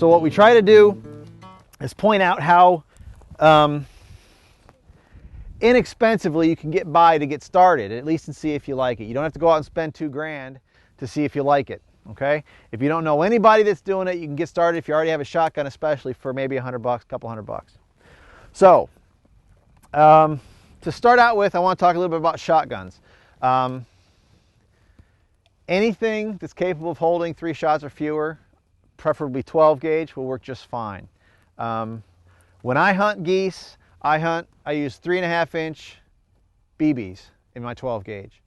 So what we try to do is point out how inexpensively you can get by to get started, at least and see if you like it. You don't have to go out and spend $2,000 to see if you like it, okay? If you don't know anybody that's doing it, you can get started if you already have a shotgun, especially for maybe $100, couple $100. So, to start out with, I want to talk a little bit about shotguns. Anything that's capable of holding 3 shots or fewer, preferably 12 gauge, will work just fine. When I hunt geese, I use 3.5-inch BBs in my 12 gauge.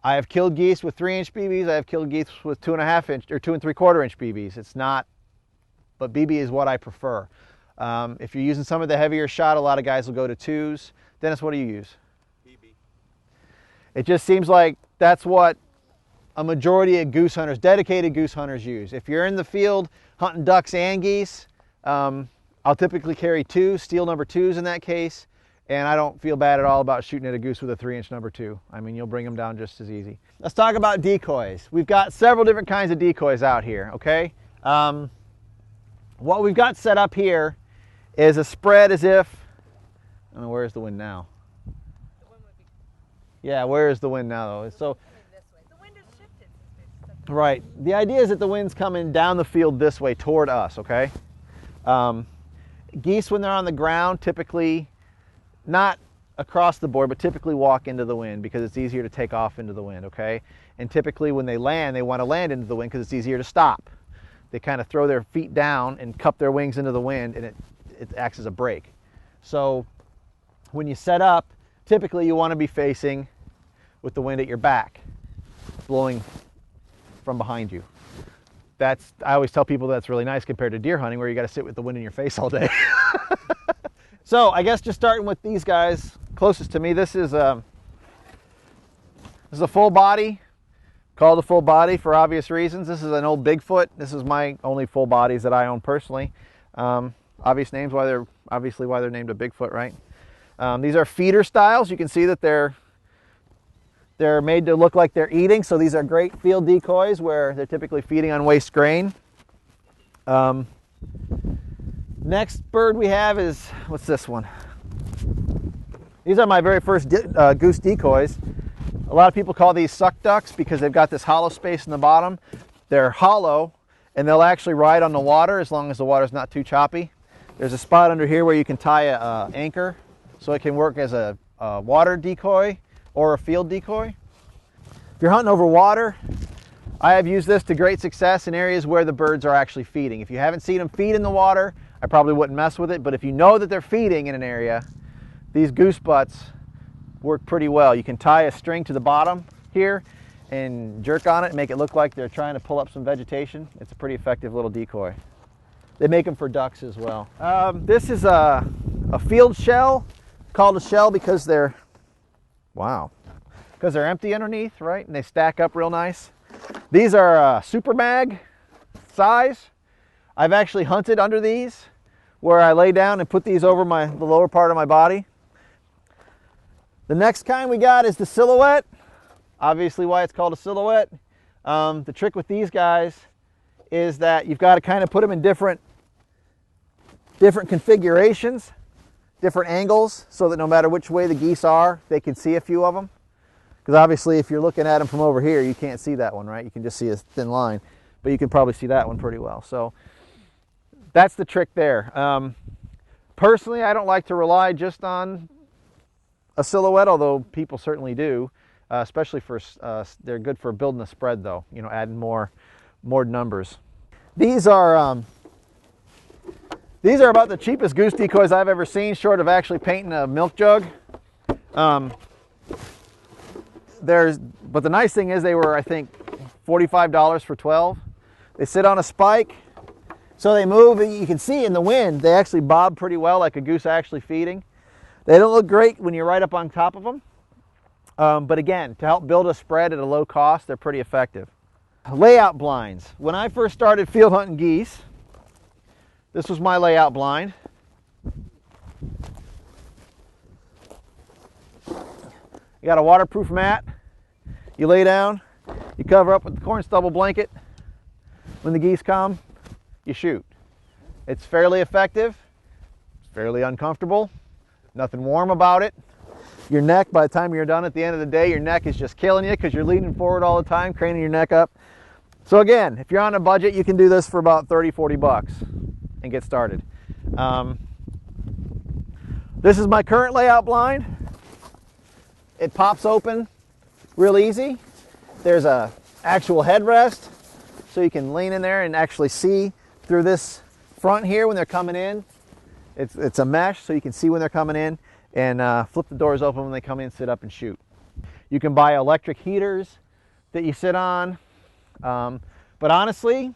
I have killed geese with 3-inch BBs. I have killed geese with 2.5-inch or 2 3/4-inch BBs. It's not, but BB is what I prefer. If you're using some of the heavier shot, a lot of guys will go to 2s. Dennis, what do you use? BB. It just seems like that's what a majority of goose hunters, dedicated goose hunters, use. If you're in the field hunting ducks and geese, I'll typically carry 2 steel number 2s in that case, and I don't feel bad at all about shooting at a goose with a 3-inch number 2. I mean, you'll bring them down just as easy. Let's talk about decoys. We've got several different kinds of decoys out here, okay? What we've got set up here is a spread as if, I don't know, where's the wind now? The wind would be... Yeah, where is the wind now though? So, this way. The wind has shifted. Right. The idea is that the wind's coming down the field this way toward us, okay? Geese, when they're on the ground, typically, not across the board, but typically walk into the wind because it's easier to take off into the wind, okay? And typically when they want to land into the wind because it's easier to stop. They kind of throw their feet down and cup their wings into the wind, and it acts as a brake. So when you set up, typically you want to be facing with the wind at your back, blowing from behind you. I always tell people that's really nice compared to deer hunting where you got to sit with the wind in your face all day. So I guess just starting with these guys closest to me, this is a full body, called a full body for obvious reasons. This is an old Bigfoot. This is my only full bodies that I own personally. Obvious names, obviously why they're named a Bigfoot, right? These are feeder styles. You can see that they're made to look like they're eating, so these are great field decoys where they're typically feeding on waste grain. Next bird we have is, what's this one? These are my very first goose decoys. A lot of people call these suck ducks because they've got this hollow space in the bottom. They're hollow and they'll actually ride on the water as long as the water's not too choppy. There's a spot under here where you can tie an anchor so it can work as a water decoy or a field decoy. If you're hunting over water, I have used this to great success in areas where the birds are actually feeding. If you haven't seen them feed in the water, I probably wouldn't mess with it, but if you know that they're feeding in an area, these goose butts work pretty well. You can tie a string to the bottom here and jerk on it and make it look like they're trying to pull up some vegetation. It's a pretty effective little decoy. They make them for ducks as well. This is a field shell, called a shell because they're empty underneath, right? And they stack up real nice. These are super mag size. I've actually hunted under these where I lay down and put these over the lower part of my body. The next kind we got is the silhouette. Obviously why it's called a silhouette. The trick with these guys is that you've got to kind of put them in different configurations, different angles, so that no matter which way the geese are, they can see a few of them. Because obviously if you're looking at them from over here, you can't see that one, right? You can just see a thin line, but you can probably see that one pretty well. So that's the trick there. Personally, I don't like to rely just on a silhouette, although people certainly do, especially for, they're good for building a spread though, you know, adding more numbers. These are about the cheapest goose decoys I've ever seen, short of actually painting a milk jug. But the nice thing is they were, I think, $45 for 12. They sit on a spike, so they move. You can see in the wind, they actually bob pretty well like a goose actually feeding. They don't look great when you're right up on top of them. But again, to help build a spread at a low cost, they're pretty effective. Layout blinds. When I first started field hunting geese, this was my layout blind. You got a waterproof mat. You lay down, you cover up with the corn stubble blanket. When the geese come, you shoot. It's fairly effective. It's fairly uncomfortable. Nothing warm about it. Your neck, by the time you're done at the end of the day, your neck is just killing you because you're leaning forward all the time, craning your neck up. So again, if you're on a budget, you can do this for about 30, 40 bucks and get started. This is my current layout blind. It pops open real easy. There's a actual headrest, so you can lean in there and actually see through this front here when they're coming in. It's a mesh, so you can see when they're coming in, and flip the doors open when they come in, sit up and shoot. You can buy electric heaters that you sit on. But honestly,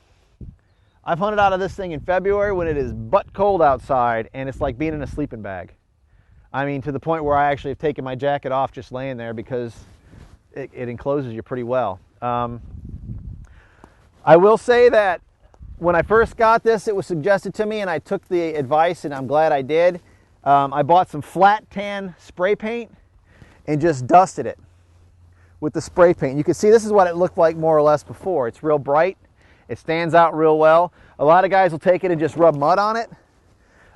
I've hunted out of this thing in February when it is butt cold outside, and it's like being in a sleeping bag. I mean, to the point where I actually have taken my jacket off just laying there because it encloses you pretty well. I will say that when I first got this, it was suggested to me, and I took the advice, and I'm glad I did. I bought some flat tan spray paint and just dusted it with the spray paint. You can see this is what it looked like more or less before. It's real bright. It stands out real well. A lot of guys will take it and just rub mud on it.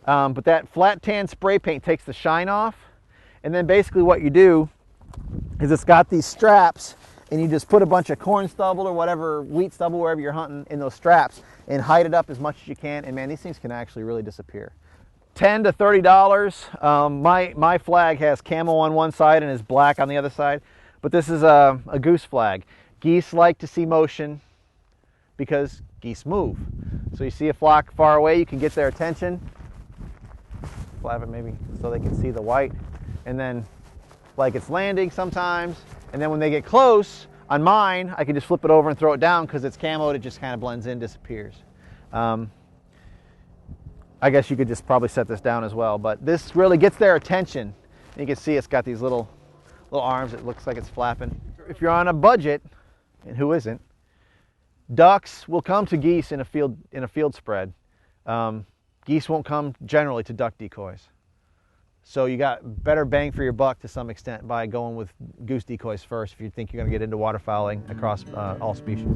But that flat tan spray paint takes the shine off. And then basically what you do is it's got these straps, and you just put a bunch of corn stubble or whatever, wheat stubble, wherever you're hunting, in those straps and hide it up as much as you can. And man, these things can actually really disappear. $10 to $30. My flag has camo on one side and is black on the other side. But this is a goose flag. Geese like to see motion because geese move. So you see a flock far away, you can get their attention. Flap it maybe so they can see the white. And then like it's landing sometimes. And then when they get close, on mine, I can just flip it over and throw it down because it's camoed. It just kind of blends in, disappears. I guess you could just probably set this down as well. But this really gets their attention. And you can see it's got these little arms. It looks like it's flapping. If you're on a budget, and who isn't, ducks will come to geese in a field spread. Geese won't come generally to duck decoys. So you got better bang for your buck to some extent by going with goose decoys first if you think you're going to get into waterfowling across all species.